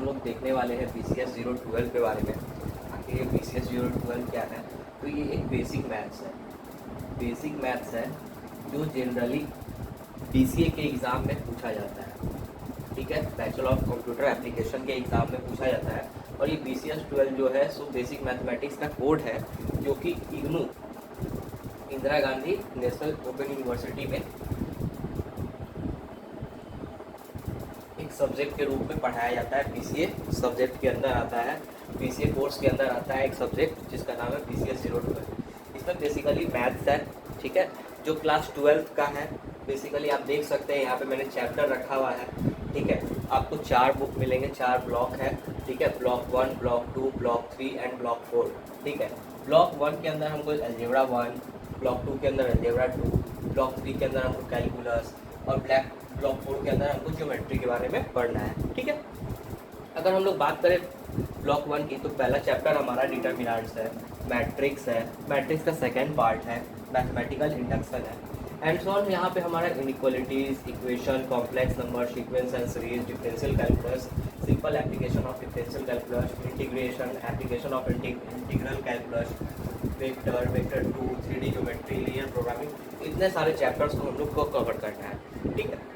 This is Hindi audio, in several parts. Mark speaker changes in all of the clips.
Speaker 1: हम लोग देखने वाले हैं BCS 012 के बारे में। आखिर ये BCS 012 क्या है? तो ये एक बेसिक मैथ्स है जो जनरली BCA के एग्ज़ाम में पूछा जाता है। ठीक है, बैचलर ऑफ कंप्यूटर एप्लीकेशन के एग्ज़ाम में पूछा जाता है। और ये BCS 12 जो है सो बेसिक मैथमेटिक्स का कोड है, जो कि IGNOU Indira Gandhi national open university में एक सब्जेक्ट के रूप में पढ़ाया जाता है। BCA सब्जेक्ट के अंदर आता है, BCA कोर्स के अंदर आता है एक सब्जेक्ट जिसका नाम है BCS 012। इसमें बेसिकली मैथ्स है, ठीक है, जो क्लास 12 का है। बेसिकली आप देख सकते हैं यहाँ पे मैंने चैप्टर रखा हुआ है, ठीक है। आपको 4 बुक मिलेंगे, 4 ब्लॉक है, ठीक है। Block 1, block 2, block 3 and block 4, ठीक है। ब्लॉक 1 के अंदर हमको अलजेब्रा 1, ब्लॉक 2 के अंदर अलजेब्रा 2, ब्लॉक 3 के अंदर हमको कैलकुलस और ब्लॉक 4 के अंदर हमको ज्योमेट्री के बारे में पढ़ना है, ठीक है। अगर हम लोग बात करें ब्लॉक 1 की, तो पहला चैप्टर हमारा डिटर्मिनेंट्स है, मैट्रिक्स है, मैट्रिक्स का सेकेंड पार्ट है मैथमेटिकल इंडक्शन है, एंड सो ऑन। यहाँ पे हमारा inequalities, equation, complex number, sequence and series, differential calculus, simple application of differential calculus, integration, application of integral calculus, vector, vector 2, 3D geometry, linear programming, इतने सारे चैप्टर्स को हम लोग को कवर करना है, ठीक है।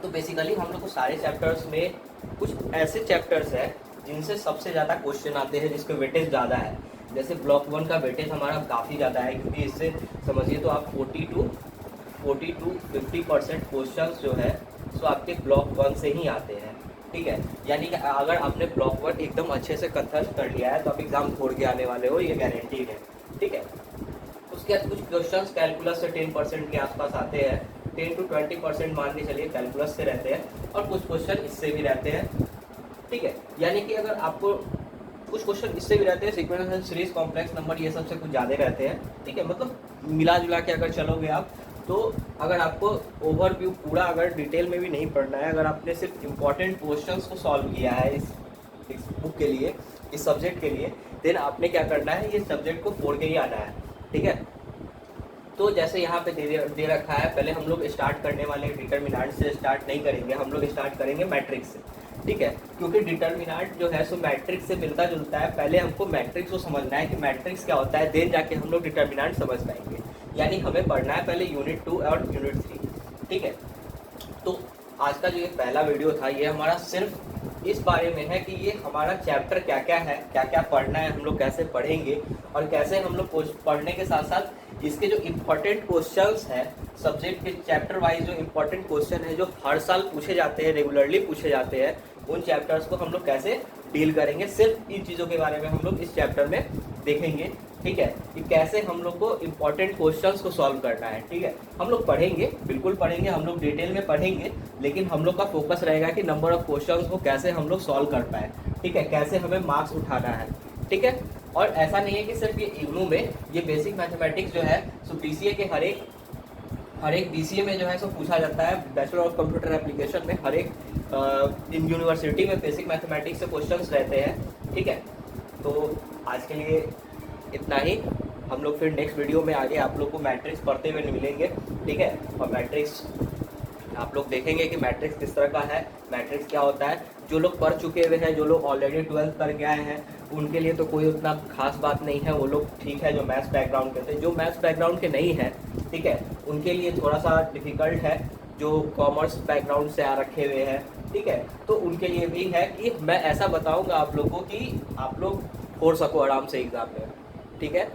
Speaker 1: तो बेसिकली हम लोग को सारे चैप्टर्स में कुछ ऐसे चैप्टर्स हैं जिनसे सबसे ज़्यादा क्वेश्चन आते हैं, जिसके वेटेज ज़्यादा है। जैसे ब्लॉक 1 का वेटेज हमारा काफ़ी ज़्यादा है, क्योंकि इससे समझिए तो आप 40 to 50% क्वेश्चन जो है सो आपके ब्लॉक 1 से ही आते हैं, ठीक है। यानी कि अगर आपने ब्लॉक 1 एकदम अच्छे से कंठस्थ कर लिया है तो आप एग्ज़ाम छोड़ के आने वाले हो, ये गारंटीड है, ठीक है। उसके बाद कुछ क्वेश्चंस कैलकुलस से 10% के आसपास आते हैं, 10 to 20% मान के चलिए कैलकुलस से रहते हैं, और कुछ क्वेश्चन इससे भी रहते हैं, ठीक है। यानी कि अगर आपको कुछ क्वेश्चन इससे भी रहते हैं, sequence and series, complex number, ये सब से कुछ ज़्यादा रहते हैं, ठीक है। मतलब मिला जुला के अगर चलोगे आप, तो अगर आपको ओवरव्यू पूरा अगर डिटेल में भी नहीं पढ़ना है, अगर आपने सिर्फ इम्पॉर्टेंट क्वेश्चंस को सॉल्व किया है इस बुक के लिए, इस सब्जेक्ट के लिए, देन आपने क्या करना है, ये सब्जेक्ट को फोड़ के ही आना है, ठीक है। तो जैसे यहाँ पे दे रखा है, पहले हम लोग स्टार्ट करने वाले डिटर्मिनेंट से स्टार्ट नहीं करेंगे, हम लोग स्टार्ट करेंगे मैट्रिक्स से, ठीक है। क्योंकि डिटर्मिनेंट जो है सो मैट्रिक्स से मिलता जुलता है। पहले हमको मैट्रिक्स को समझना है कि मैट्रिक्स क्या होता है, देन जाके हम लोग डिटर्मिनेंट समझ पाएंगे। यानी हमें पढ़ना है पहले यूनिट 2 और यूनिट 3, ठीक है। तो आज का जो ये पहला वीडियो था, ये हमारा सिर्फ इस बारे में है कि ये हमारा चैप्टर क्या क्या है, क्या क्या पढ़ना है, हम लोग कैसे पढ़ेंगे, और कैसे हम लोग पढ़ने के साथ साथ इसके जो इम्पोर्टेंट क्वेश्चंस हैं, सब्जेक्ट के चैप्टर वाइज जो इम्पोर्टेंट क्वेश्चन है, जो हर साल पूछे जाते हैं, रेगुलरली पूछे जाते हैं, उन चैप्टर्स को हम लोग कैसे डील करेंगे, सिर्फ इन चीज़ों के बारे में हम लोग इस चैप्टर में देखेंगे, ठीक है। कि कैसे हम लोग को इम्पोर्टेंट क्वेश्चंस को सॉल्व करना है, ठीक है। हम लोग पढ़ेंगे, बिल्कुल पढ़ेंगे, हम लोग डिटेल में पढ़ेंगे, लेकिन हम लोग का फोकस रहेगा कि नंबर ऑफ क्वेश्चंस को कैसे हम लोग सॉल्व कर पाए, ठीक है, कैसे हमें मार्क्स उठाना है, ठीक है। और ऐसा नहीं है कि सिर्फ ये इग्नू में ये बेसिक मैथमेटिक्स जो है सो BCA के हर एक BCA में जो है सो पूछा जाता है। बैचलर ऑफ कंप्यूटर एप्लीकेशन में हर एक इन यूनिवर्सिटी में बेसिक मैथमेटिक्स से क्वेश्चंस रहते हैं, ठीक है। तो आज के लिए इतना ही। हम लोग फिर नेक्स्ट वीडियो में आगे आप लोग को मैट्रिक्स पढ़ते हुए मिलेंगे, ठीक है। और मैट्रिक्स आप लोग देखेंगे कि मैट्रिक्स किस तरह का है, मैट्रिक्स क्या होता है। जो लोग पढ़ चुके हुए हैं, जो लोग ऑलरेडी 12th कर गए हैं, उनके लिए तो कोई उतना खास बात नहीं है, वो लोग ठीक है। जो मैथ्स बैकग्राउंड के थे, जो मैथ्स बैकग्राउंड के नहीं हैं, ठीक है, उनके लिए थोड़ा सा डिफिकल्ट है। जो कॉमर्स बैकग्राउंड से आ रखे हुए हैं, ठीक है, तो उनके लिए भी है कि मैं ऐसा बताऊँगा आप लोगों को कि आप लोग छोड़ सको आराम से एग्ज़ाम में, ठीक है।